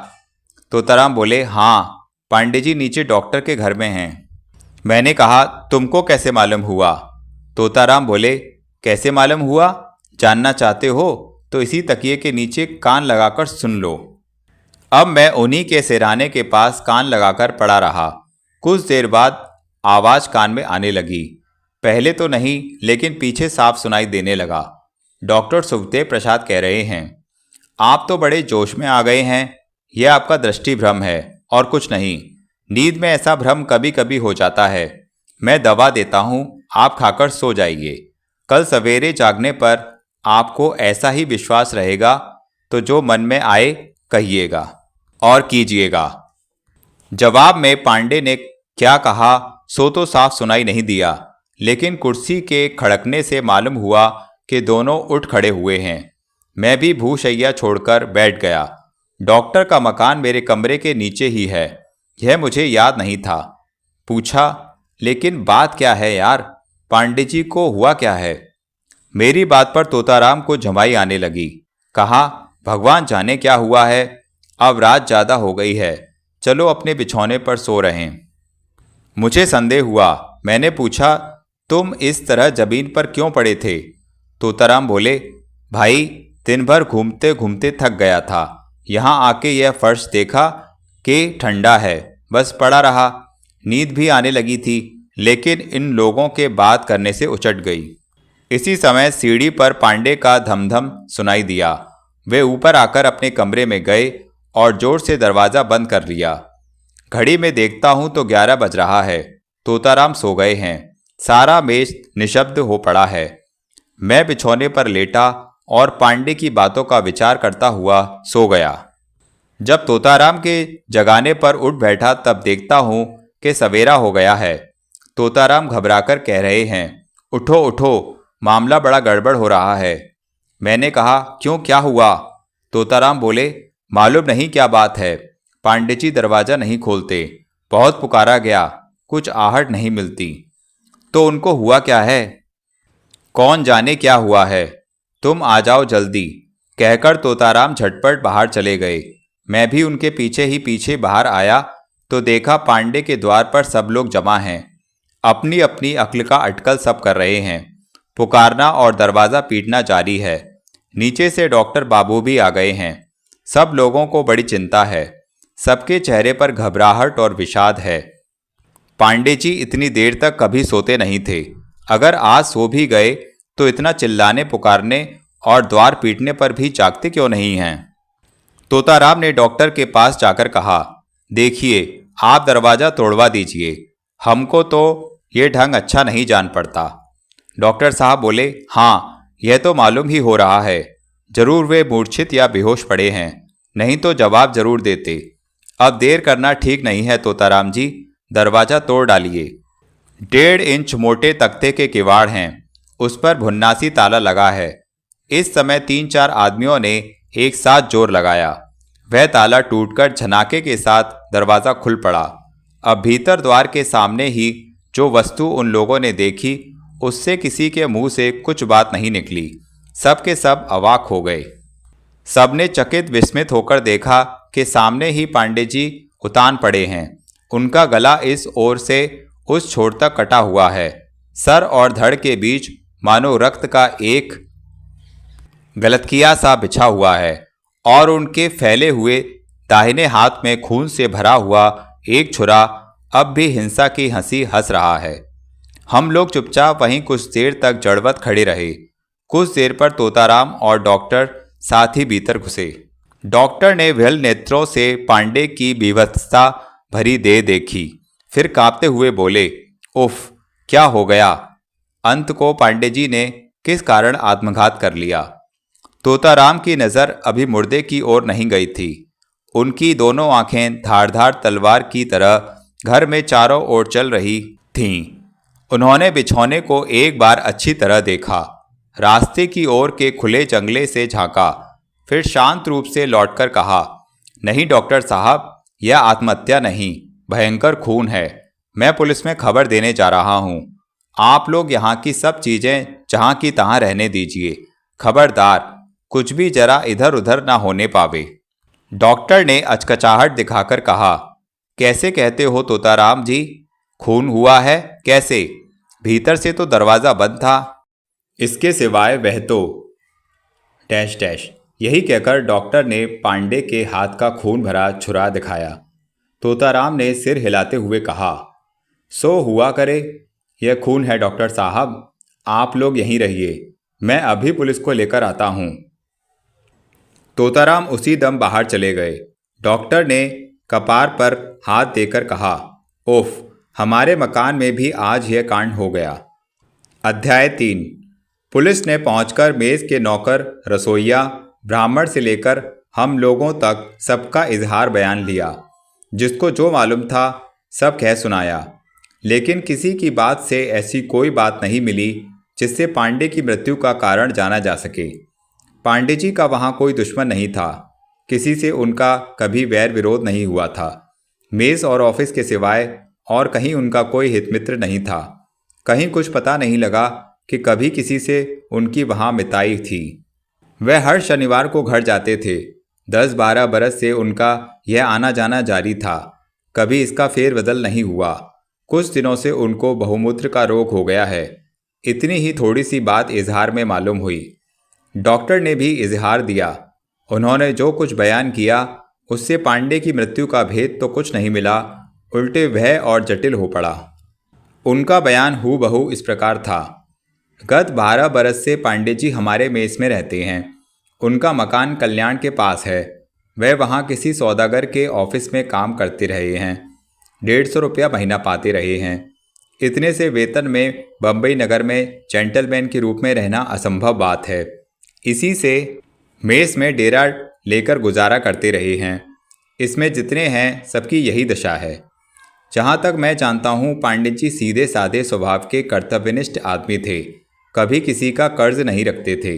तोताराम बोले, हाँ, पांडे जी नीचे डॉक्टर के घर में हैं। मैंने कहा, तुमको कैसे मालूम हुआ? तोताराम बोले, कैसे मालूम हुआ? जानना चाहते हो तो इसी तकिए के नीचे कान लगाकर सुन लो। अब मैं उन्हीं के सिरहाने के पास कान लगाकर पड़ा रहा। कुछ देर बाद आवाज़ कान में आने लगी। पहले तो नहीं, लेकिन पीछे साफ सुनाई देने लगा। डॉक्टर सुखदेव प्रसाद कह रहे हैं, आप तो बड़े जोश में आ गए हैं। यह आपका दृष्टि भ्रम है और कुछ नहीं। नींद में ऐसा भ्रम कभी कभी हो जाता है। मैं दवा देता हूँ, आप खाकर सो जाइए। कल सवेरे जागने पर आपको ऐसा ही विश्वास रहेगा तो जो मन में आए कहिएगा और कीजिएगा। जवाब में पांडे ने क्या कहा सो तो साफ सुनाई नहीं दिया, लेकिन कुर्सी के खड़कने से मालूम हुआ कि दोनों उठ खड़े हुए हैं। मैं भी भूशैया छोड़कर बैठ गया। डॉक्टर का मकान मेरे कमरे के नीचे ही है। यह मुझे याद नहीं था। पूछा, लेकिन बात क्या है यार, पांडे जी को हुआ क्या है? मेरी बात पर तोताराम को झमाई आने लगी। कहा, भगवान जाने क्या हुआ है। अब रात ज़्यादा हो गई है, चलो अपने बिछौने पर सो रहें। मुझे संदेह हुआ। मैंने पूछा, तुम इस तरह जमीन पर क्यों पड़े थे? तोताराम बोले, भाई, दिन भर घूमते घूमते थक गया था। यहाँ आके यह फर्श देखा कि ठंडा है, बस पड़ा रहा। नींद भी आने लगी थी, लेकिन इन लोगों के बात करने से उचट गई। इसी समय सीढ़ी पर पांडे का धमधम सुनाई दिया। वे ऊपर आकर अपने कमरे में गए और जोर से दरवाज़ा बंद कर लिया। घड़ी में देखता हूँ तो 11 बज रहा है। तोताराम सो गए हैं। सारा मेज निशब्द हो पड़ा है। मैं बिछौने पर लेटा और पांडे की बातों का विचार करता हुआ सो गया। जब तोताराम के जगाने पर उठ बैठा तब देखता हूँ कि सवेरा हो गया है। तोताराम घबराकर कह रहे हैं, उठो उठो, मामला बड़ा गड़बड़ हो रहा है। मैंने कहा, क्यों, क्या हुआ? तोताराम बोले, मालूम नहीं क्या बात है। पांडे जी दरवाज़ा नहीं खोलते। बहुत पुकारा गया, कुछ आहट नहीं मिलती। तो उनको हुआ क्या है? कौन जाने क्या हुआ है। तुम आ जाओ जल्दी, कहकर तोताराम झटपट बाहर चले गए। मैं भी उनके पीछे ही पीछे बाहर आया तो देखा पांडे के द्वार पर सब लोग जमा हैं। अपनी अपनी अक्ल का अटकल सब कर रहे हैं। पुकारना और दरवाज़ा पीटना जारी है। नीचे से डॉक्टर बाबू भी आ गए हैं। सब लोगों को बड़ी चिंता है। सबके चेहरे पर घबराहट और विषाद है। पांडे जी इतनी देर तक कभी सोते नहीं थे। अगर आज सो भी गए तो इतना चिल्लाने पुकारने और द्वार पीटने पर भी जागते क्यों नहीं हैं? तोताराम ने डॉक्टर के पास जाकर कहा, देखिए, आप दरवाज़ा तोड़वा दीजिए। हमको तो ये ढंग अच्छा नहीं जान पड़ता। डॉक्टर साहब बोले, हाँ यह तो मालूम ही हो रहा है, जरूर वे मूर्छित या बेहोश पड़े हैं, नहीं तो जवाब जरूर देते। अब देर करना ठीक नहीं है तोताराम जी, दरवाज़ा तोड़ डालिए। 1.5 इंच मोटे तख्ते के किवाड़ हैं, उस पर भुन्नासी ताला लगा है। इस समय 3-4 आदमियों ने एक साथ जोर लगाया। वह ताला टूटकर झनाके के साथ दरवाज़ा खुल पड़ा। अब भीतर द्वार के सामने ही जो वस्तु उन लोगों ने देखी, उससे किसी के मुंह से कुछ बात नहीं निकली। सब के सब अवाक हो गए। सबने चकित विस्मित होकर देखा कि सामने ही पांडे जी उतान पड़े हैं। उनका गला इस ओर से उस छोर तक कटा हुआ है। सर और धड़ के बीच मानो रक्त का एक गलतकिया सा बिछा हुआ है और उनके फैले हुए दाहिने हाथ में खून से भरा हुआ एक छुरा अब भी हिंसा की हंसी हंस रहा है। हम लोग चुपचाप वहीं कुछ देर तक जड़वत खड़े रहे। कुछ देर पर तोताराम और डॉक्टर साथ ही भीतर घुसे। डॉक्टर ने विहल नेत्रों से पांडे की बीभत्सता भरी देह देखी, फिर कांपते हुए बोले, उफ, क्या हो गया? अंत को पांडे जी ने किस कारण आत्मघात कर लिया? तोताराम की नज़र अभी मुर्दे की ओर नहीं गई थी। उनकी दोनों आंखें धारदार तलवार की तरह घर में चारों ओर चल रही थीं। उन्होंने बिछौने को एक बार अच्छी तरह देखा, रास्ते की ओर के खुले जंगले से झांका, फिर शांत रूप से लौटकर कहा, नहीं डॉक्टर साहब, यह आत्महत्या नहीं, भयंकर खून है। मैं पुलिस में खबर देने जा रहा हूँ। आप लोग यहाँ की सब चीज़ें जहाँ की तहाँ रहने दीजिए। खबरदार, कुछ भी जरा इधर उधर ना होने पावे। डॉक्टर ने अचकचाहट दिखाकर कहा, कैसे कहते हो तोताराम जी? खून हुआ है? कैसे? भीतर से तो दरवाज़ा बंद था। इसके सिवाय वह तो डैश डैश। यही कहकर डॉक्टर ने पांडे के हाथ का खून भरा छुरा दिखाया। तोताराम ने सिर हिलाते हुए कहा, सो हुआ करे, यह खून है डॉक्टर साहब, आप लोग यहीं रहिए, मैं अभी पुलिस को लेकर आता हूँ। तोताराम उसी दम बाहर चले गए। डॉक्टर ने कपार पर हाथ देकर कहा, ओफ, हमारे मकान में भी आज यह कांड हो गया। अध्याय 3। पुलिस ने पहुंचकर मेज़ के नौकर, रसोइया, ब्राह्मण से लेकर हम लोगों तक सबका इजहार बयान लिया। जिसको जो मालूम था सब कह सुनाया, लेकिन किसी की बात से ऐसी कोई बात नहीं मिली जिससे पांडे की मृत्यु का कारण जाना जा सके। पांडे जी का वहाँ कोई दुश्मन नहीं था, किसी से उनका कभी वैर विरोध नहीं हुआ था। मेज़ और ऑफिस के सिवाय और कहीं उनका कोई हितमित्र नहीं था। कहीं कुछ पता नहीं लगा कि कभी किसी से उनकी वहाँ मिताई थी। वह हर शनिवार को घर जाते थे। 10-12 बरस से उनका यह आना जाना जारी था, कभी इसका फेरबदल नहीं हुआ। कुछ दिनों से उनको बहुमूत्र का रोग हो गया है। इतनी ही थोड़ी सी बात इजहार में मालूम हुई। डॉक्टर ने भी इजहार दिया। उन्होंने जो कुछ बयान किया उससे पांडे की मृत्यु का भेद तो कुछ नहीं मिला, उल्टे भय और जटिल हो पड़ा। उनका बयान हूबहू इस प्रकार था, गत 12 बरस से पांडे जी हमारे मेस में रहते हैं। उनका मकान कल्याण के पास है। वह वहाँ किसी सौदागर के ऑफिस में काम करते रहे हैं। 150 रुपया महीना पाते रहे हैं। इतने से वेतन में बम्बई नगर में जेंटलमैन के रूप में रहना असंभव बात है। इसी से मेस में डेरा लेकर गुजारा करते रहे हैं। इसमें जितने हैं सबकी यही दशा है। जहाँ तक मैं जानता हूँ पांडे जी सीधे साधे स्वभाव के कर्तव्यनिष्ठ आदमी थे। कभी किसी का कर्ज नहीं रखते थे।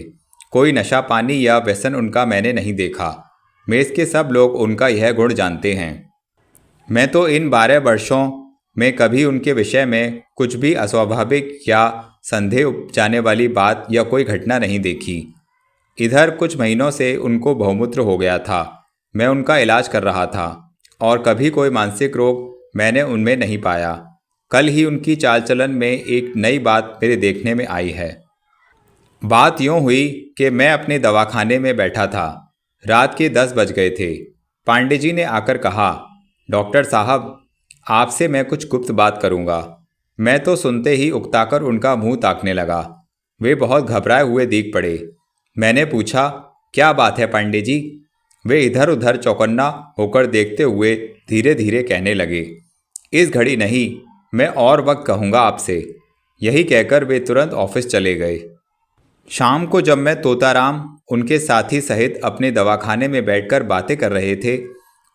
कोई नशा पानी या व्यसन उनका मैंने नहीं देखा। मेस के सब लोग उनका यह गुण जानते हैं। मैं तो इन 12 वर्षों में कभी उनके विषय में कुछ भी अस्वाभाविक या संदेह उपजाने वाली बात या कोई घटना नहीं देखी। इधर कुछ महीनों से उनको बहुमूत्र हो गया था। मैं उनका इलाज कर रहा था और कभी कोई मानसिक रोग मैंने उनमें नहीं पाया। कल ही उनकी चाल चलन में एक नई बात मेरे देखने में आई है। बात यूँ हुई कि मैं अपने दवाखाने में बैठा था। रात के 10 बज गए थे। पांडे जी ने आकर कहा, डॉक्टर साहब, आपसे मैं कुछ गुप्त बात करूँगा। मैं तो सुनते ही उकताकर उनका मुंह ताकने लगा। वे बहुत घबराए हुए दिख पड़े। मैंने पूछा, क्या बात है पांडे जी? वे इधर उधर चौकन्ना होकर देखते हुए धीरे धीरे कहने लगे, इस घड़ी नहीं, मैं और वक्त कहूँगा आपसे। यही कहकर वे तुरंत ऑफिस चले गए। शाम को जब मैं तोताराम उनके साथी सहित अपने दवाखाने में बैठकर बातें कर रहे थे,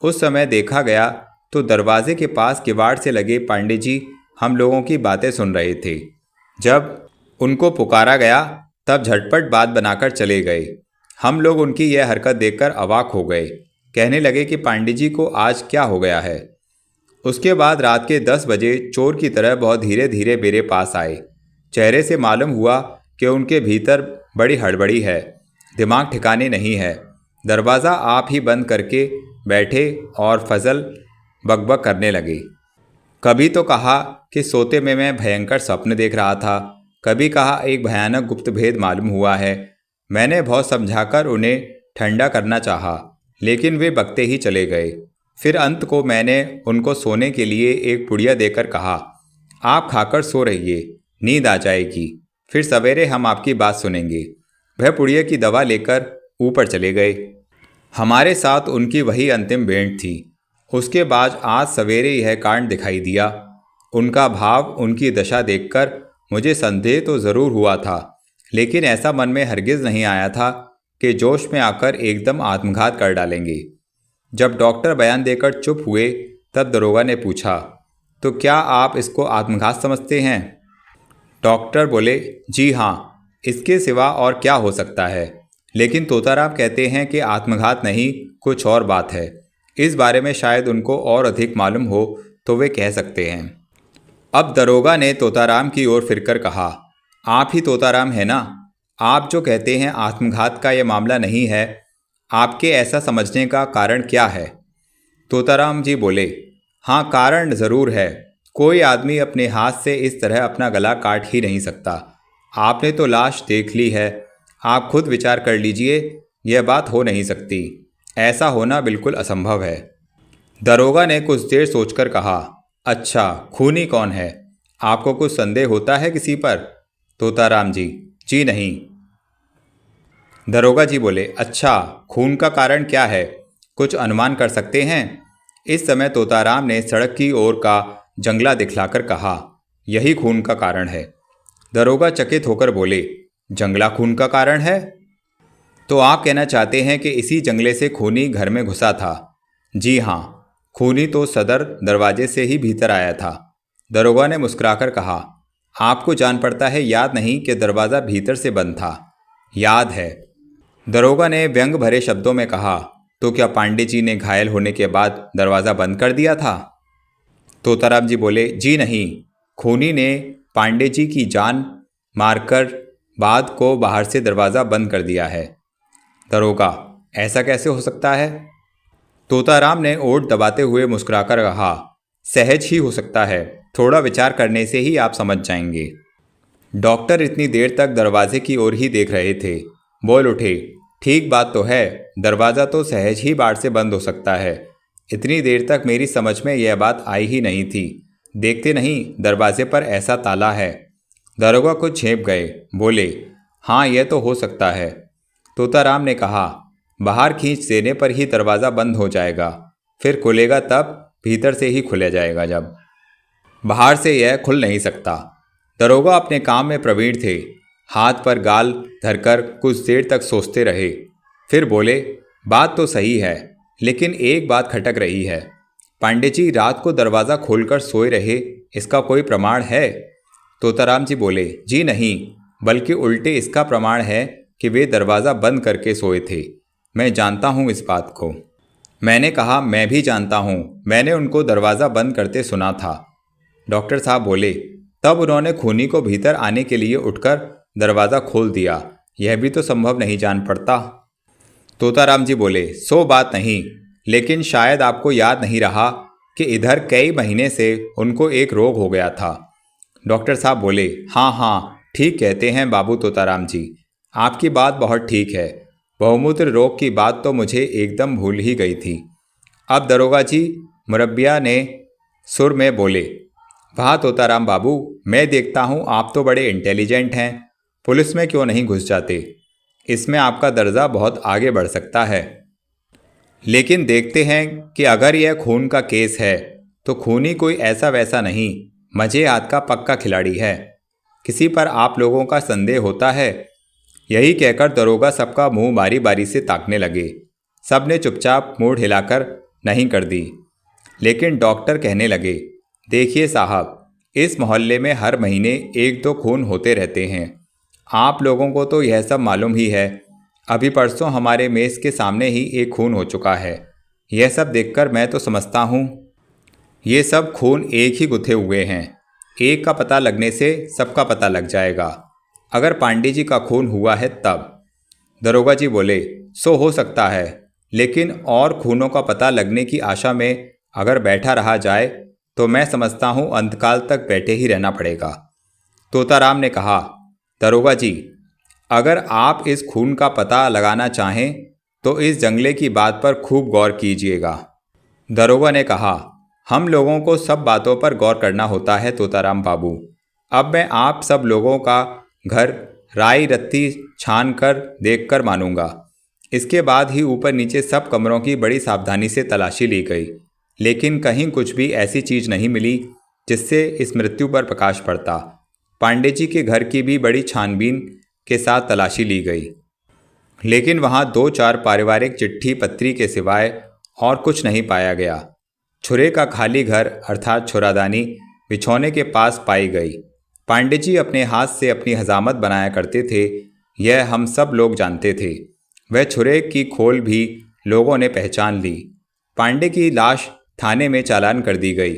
उस समय देखा गया तो दरवाजे के पास किवाड़ से लगे पांडे जी हम लोगों की बातें सुन रहे थे। जब उनको पुकारा गया तब झटपट बात बनाकर चले गए। हम लोग उनकी यह हरकत देखकर अवाक हो गए। कहने लगे कि पांडे जी को आज क्या हो गया है। उसके बाद रात के 10 बजे चोर की तरह बहुत धीरे धीरे मेरे पास आए। चेहरे से मालूम हुआ कि उनके भीतर बड़ी हड़बड़ी है, दिमाग ठिकाने नहीं है। दरवाज़ा आप ही बंद करके बैठे और फजल बकबक करने लगे। कभी तो कहा कि सोते में मैं भयंकर स्वप्न देख रहा था, कभी कहा एक भयानक गुप्त भेद मालूम हुआ है। मैंने बहुत समझाकर उन्हें ठंडा करना चाहा, लेकिन वे बकते ही चले गए। फिर अंत को मैंने उनको सोने के लिए एक पुड़िया देकर कहा, आप खाकर सो रहिए, नींद आ जाएगी, फिर सवेरे हम आपकी बात सुनेंगे। वह पुड़िया की दवा लेकर ऊपर चले गए। हमारे साथ उनकी वही अंतिम भेंट थी। उसके बाद आज सवेरे यह कांड दिखाई दिया। उनका भाव, उनकी दशा देखकर मुझे संदेह तो ज़रूर हुआ था, लेकिन ऐसा मन में हरगिज़ नहीं आया था कि जोश में आकर एकदम आत्मघात कर डालेंगे। जब डॉक्टर बयान देकर चुप हुए तब दरोगा ने पूछा, तो क्या आप इसको आत्मघात समझते हैं? डॉक्टर बोले, जी हाँ, इसके सिवा और क्या हो सकता है। लेकिन तोताराम कहते हैं कि आत्मघात नहीं, कुछ और बात है। इस बारे में शायद उनको और अधिक मालूम हो तो वे कह सकते हैं। अब दरोगा ने तोताराम की ओर फिरकर कहा, आप ही तोताराम है ना? आप जो कहते हैं आत्मघात का यह मामला नहीं है, आपके ऐसा समझने का कारण क्या है? तोताराम जी बोले, हाँ, कारण ज़रूर है। कोई आदमी अपने हाथ से इस तरह अपना गला काट ही नहीं सकता। आपने तो लाश देख ली है, आप खुद विचार कर लीजिए, यह बात हो नहीं सकती। ऐसा होना बिल्कुल असंभव है। दरोगा ने कुछ देर सोचकर कहा, अच्छा, खूनी कौन है? आपको कुछ संदेह होता है किसी पर? तोताराम जी, जी नहीं। दरोगा जी बोले, अच्छा, खून का कारण क्या है? कुछ अनुमान कर सकते हैं? इस समय तोताराम ने सड़क की ओर का जंगला दिखलाकर कहा, यही खून का कारण है। दरोगा चकित होकर बोले, जंगला खून का कारण है? तो आप कहना चाहते हैं कि इसी जंगले से खूनी घर में घुसा था? जी हाँ, खूनी तो सदर दरवाजे से ही भीतर आया था। दरोगा ने मुस्कुराकर कहा, आपको जान पड़ता है याद नहीं कि दरवाज़ा भीतर से बंद था? याद है। दरोगा ने व्यंग भरे शब्दों में कहा, तो क्या पांडे जी ने घायल होने के बाद दरवाज़ा बंद कर दिया था? तोताराम जी बोले, जी नहीं, खूनी ने पांडे जी की जान मारकर बाद को बाहर से दरवाज़ा बंद कर दिया है। दरोगा, ऐसा कैसे हो सकता है? तोताराम ने ओठ दबाते हुए मुस्कुराकर कहा, सहज ही हो सकता है, थोड़ा विचार करने से ही आप समझ जाएंगे। डॉक्टर इतनी देर तक दरवाजे की ओर ही देख रहे थे। बोल उठे, ठीक बात तो है, दरवाज़ा तो सहज ही बाहर से बंद हो सकता है। इतनी देर तक मेरी समझ में यह बात आई ही नहीं थी। देखते नहीं, दरवाजे पर ऐसा ताला है। दरोगा कुछ झेंप गए, बोले, हाँ, यह तो हो सकता है। तोताराम ने कहा, बाहर खींच देने पर ही दरवाज़ा बंद हो जाएगा, फिर खुलेगा तब, भीतर से ही खुले जाएगा जब। बाहर से यह खुल नहीं सकता। दरोगा अपने काम में प्रवीण थे। हाथ पर गाल धरकर कुछ देर तक सोचते रहे, फिर बोले, बात तो सही है, लेकिन एक बात खटक रही है। पांडे जी रात को दरवाज़ा खोलकर सोए रहे, इसका कोई प्रमाण है? तोताराम जी बोले, जी नहीं, बल्कि उल्टे इसका प्रमाण है कि वे दरवाज़ा बंद करके सोए थे। मैं जानता हूँ इस बात को। मैंने कहा, मैं भी जानता हूँ, मैंने उनको दरवाज़ा बंद करते सुना था। डॉक्टर साहब बोले, तब उन्होंने खूनी को भीतर आने के लिए उठकर दरवाज़ा खोल दिया, यह भी तो संभव नहीं जान पड़ता। तोताराम जी बोले, सो बात नहीं, लेकिन शायद आपको याद नहीं रहा कि इधर कई महीने से उनको एक रोग हो गया था। डॉक्टर साहब बोले, हाँ हाँ, ठीक कहते हैं बाबू तोताराम जी, आपकी बात बहुत ठीक है। बहुमूत्र रोग की बात तो मुझे एकदम भूल ही गई थी। अब दरोगा जी मुरब्बिया ने सुर में बोले, वाह तोताराम बाबू, मैं देखता हूँ आप तो बड़े इंटेलिजेंट हैं, पुलिस में क्यों नहीं घुस जाते? इसमें आपका दर्जा बहुत आगे बढ़ सकता है। लेकिन देखते हैं कि अगर यह खून का केस है तो खूनी कोई ऐसा वैसा नहीं, मजे याद का पक्का खिलाड़ी है। किसी पर आप लोगों का संदेह होता है? यही कहकर दरोगा सबका मुंह बारी बारी से ताकने लगे। सब ने चुपचाप मूड हिलाकर नहीं कर दी। लेकिन डॉक्टर कहने लगे, देखिए साहब, इस मोहल्ले में हर महीने एक दो खून होते रहते हैं। आप लोगों को तो यह सब मालूम ही है। अभी परसों हमारे मेज़ के सामने ही एक खून हो चुका है। यह सब देखकर मैं तो समझता हूँ ये सब खून एक ही गुथे हुए हैं। एक का पता लगने से सबका पता लग जाएगा। अगर पांडे जी का खून हुआ है तब। दरोगा जी बोले, सो हो सकता है, लेकिन और खूनों का पता लगने की आशा में अगर बैठा रहा जाए तो मैं समझता हूँ अंतकाल तक बैठे ही रहना पड़ेगा। तोताराम ने कहा, दरोगा जी, अगर आप इस खून का पता लगाना चाहें तो इस जंगले की बात पर खूब गौर कीजिएगा। दरोगा ने कहा, हम लोगों को सब बातों पर गौर करना होता है तोताराम बाबू। अब मैं आप सब लोगों का घर राई रत्ती छान कर देख कर मानूंगा। इसके बाद ही ऊपर नीचे सब कमरों की बड़ी सावधानी से तलाशी ली गई, लेकिन कहीं कुछ भी ऐसी चीज नहीं मिली जिससे इस मृत्यु पर प्रकाश पड़ता। पांडे जी के घर की भी बड़ी छानबीन के साथ तलाशी ली गई, लेकिन वहां दो चार पारिवारिक चिट्ठी पत्री के सिवाय और कुछ नहीं पाया गया। छुरे का खाली घर अर्थात छुरादानी बिछौने के पास पाई गई। पांडे जी अपने हाथ से अपनी हजामत बनाया करते थे, यह हम सब लोग जानते थे। वह छुरे की खोल भी लोगों ने पहचान ली। पांडे की लाश थाने में चालान कर दी गई।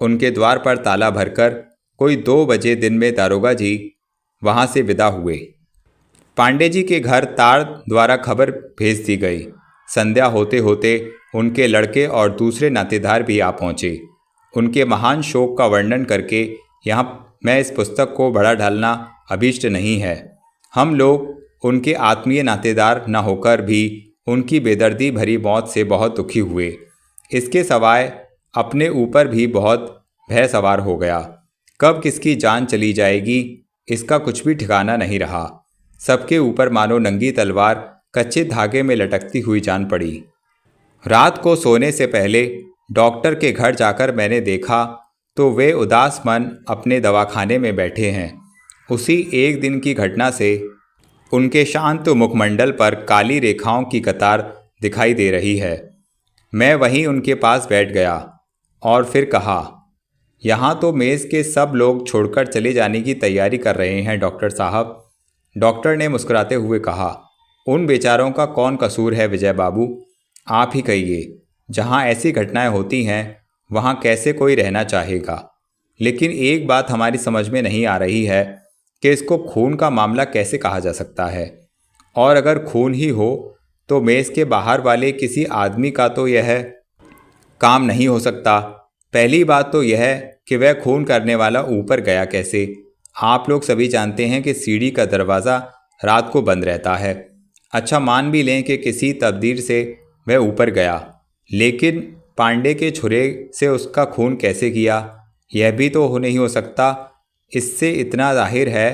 उनके द्वार पर ताला भरकर कोई 2 बजे दिन में दारोगा जी वहां से विदा हुए। पांडे जी के घर तार द्वारा खबर भेज दी गई। संध्या होते होते उनके लड़के और दूसरे नातेदार भी आ पहुंचे। उनके महान शोक का वर्णन करके यहाँ मैं इस पुस्तक को बड़ा डालना अभीष्ट नहीं है। हम लोग उनके आत्मीय नातेदार न होकर भी उनकी बेदर्दी भरी मौत से बहुत दुखी हुए। इसके सवाय अपने ऊपर भी बहुत भय सवार हो गया। कब किसकी जान चली जाएगी इसका कुछ भी ठिकाना नहीं रहा। सबके ऊपर मानो नंगी तलवार कच्चे धागे में लटकती हुई जान पड़ी। रात को सोने से पहले डॉक्टर के घर जाकर मैंने देखा तो वे उदास मन अपने दवाखाने में बैठे हैं। उसी एक दिन की घटना से उनके शांत मुखमंडल पर काली रेखाओं की कतार दिखाई दे रही है। मैं वहीं उनके पास बैठ गया और फिर कहा, यहाँ तो मेज़ के सब लोग छोड़कर चले जाने की तैयारी कर रहे हैं डॉक्टर साहब। डॉक्टर ने मुस्कुराते हुए कहा, उन बेचारों का कौन कसूर है विजय बाबू? आप ही कहिए। जहाँ ऐसी घटनाएं होती हैं वहाँ कैसे कोई रहना चाहेगा। लेकिन एक बात हमारी समझ में नहीं आ रही है कि इसको खून का मामला कैसे कहा जा सकता है। और अगर खून ही हो तो मेज़ के बाहर वाले किसी आदमी का तो यह काम नहीं हो सकता। पहली बात तो यह है कि वह खून करने वाला ऊपर गया कैसे। आप लोग सभी जानते हैं कि सीढ़ी का दरवाज़ा रात को बंद रहता है। अच्छा, मान भी लें कि किसी तकदीर से वह ऊपर गया, लेकिन पांडे के छुरे से उसका खून कैसे किया, यह भी तो नहीं हो सकता। इससे इतना जाहिर है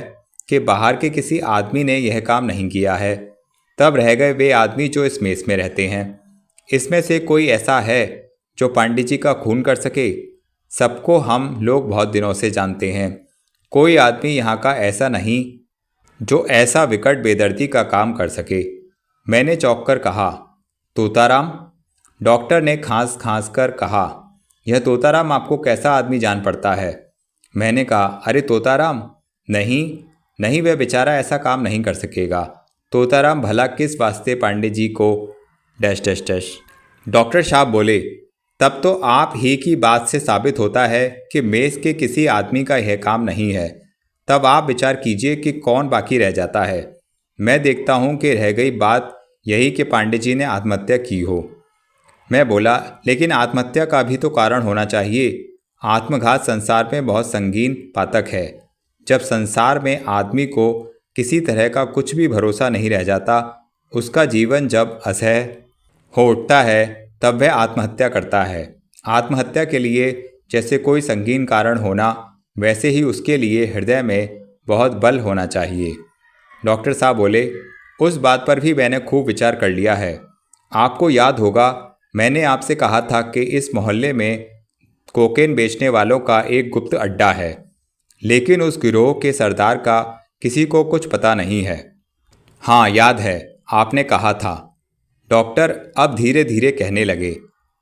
कि बाहर के किसी आदमी ने यह काम नहीं किया है। तब रह गए वे आदमी जो इस मेस में रहते हैं। इसमें से कोई ऐसा है जो पांडे जी का खून कर सके? सबको हम लोग बहुत दिनों से जानते हैं। कोई आदमी यहाँ का ऐसा नहीं जो ऐसा विकट बेदर्दी का काम कर सके। मैंने चौंक कर कहा, तोताराम? डॉक्टर ने खांस खांस कर कहा, यह तोताराम आपको कैसा आदमी जान पड़ता है? मैंने कहा, अरे तोताराम नहीं नहीं, वह बेचारा ऐसा काम नहीं कर सकेगा। तोताराम भला किस वास्ते पांडे जी को डैश डैश डैश। डॉक्टर साहब बोले, तब तो आप ही की बात से साबित होता है कि मेज़ के किसी आदमी का यह काम नहीं है। तब आप विचार कीजिए कि कौन बाकी रह जाता है। मैं देखता हूँ कि रह गई बात यही कि पांडे जी ने आत्महत्या की हो। मैं बोला, लेकिन आत्महत्या का भी तो कारण होना चाहिए। आत्मघात संसार में बहुत संगीन पातक है। जब संसार में आदमी को किसी तरह का कुछ भी भरोसा नहीं रह जाता, उसका जीवन जब असह्य हो उठता है, तब वह आत्महत्या करता है। आत्महत्या के लिए जैसे कोई संगीन कारण होना, वैसे ही उसके लिए हृदय में बहुत बल होना चाहिए। डॉक्टर साहब बोले, उस बात पर भी मैंने खूब विचार कर लिया है। आपको याद होगा मैंने आपसे कहा था कि इस मोहल्ले में कोकेन बेचने वालों का एक गुप्त अड्डा है, लेकिन उस गिरोह के सरदार का किसी को कुछ पता नहीं है। हाँ, याद है, आपने कहा था। डॉक्टर अब धीरे धीरे कहने लगे।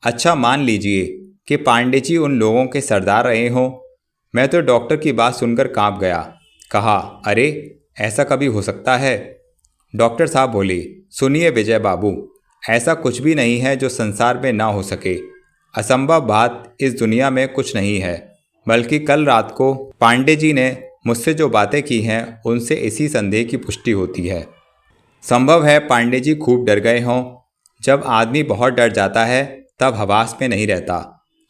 अच्छा, मान लीजिए कि पांडे जी उन लोगों के सरदार रहे हों। मैं तो डॉक्टर की बात सुनकर कांप गया। कहा, अरे ऐसा कभी हो सकता है? डॉक्टर साहब बोले, सुनिए विजय बाबू, ऐसा कुछ भी नहीं है जो संसार में ना हो सके। असंभव बात इस दुनिया में कुछ नहीं है, बल्कि कल रात को पांडे जी ने मुझसे जो बातें की हैं उनसे इसी संदेह की पुष्टि होती है। संभव है पांडे जी खूब डर गए हों। जब आदमी बहुत डर जाता है तब हवास में नहीं रहता।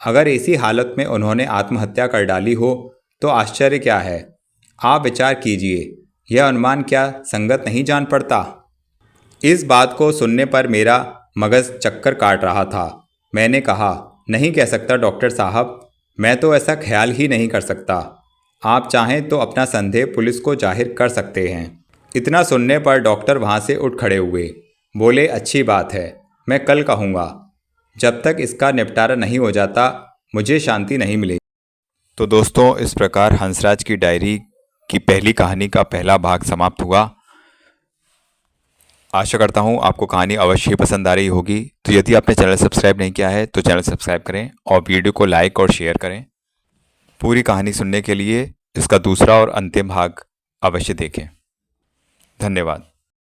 अगर इसी हालत में उन्होंने आत्महत्या कर डाली हो तो आश्चर्य क्या है? आप विचार कीजिए, यह अनुमान क्या संगत नहीं जान पड़ता? इस बात को सुनने पर मेरा मगज चक्कर काट रहा था। मैंने कहा, नहीं कह सकता डॉक्टर साहब, मैं तो ऐसा ख्याल ही नहीं कर सकता। आप चाहें तो अपना संदेह पुलिस को जाहिर कर सकते हैं। इतना सुनने पर डॉक्टर वहाँ से उठ खड़े हुए। बोले, अच्छी बात है, मैं कल कहूँगा। जब तक इसका निपटारा नहीं हो जाता मुझे शांति नहीं मिलेगी। तो दोस्तों, इस प्रकार हंसराज की डायरी की पहली कहानी का पहला भाग समाप्त हुआ। आशा करता हूँ आपको कहानी अवश्य पसंद आ रही होगी। तो यदि आपने चैनल सब्सक्राइब नहीं किया है तो चैनल सब्सक्राइब करें और वीडियो को लाइक और शेयर करें। पूरी कहानी सुनने के लिए इसका दूसरा और अंतिम भाग अवश्य देखें। धन्यवाद।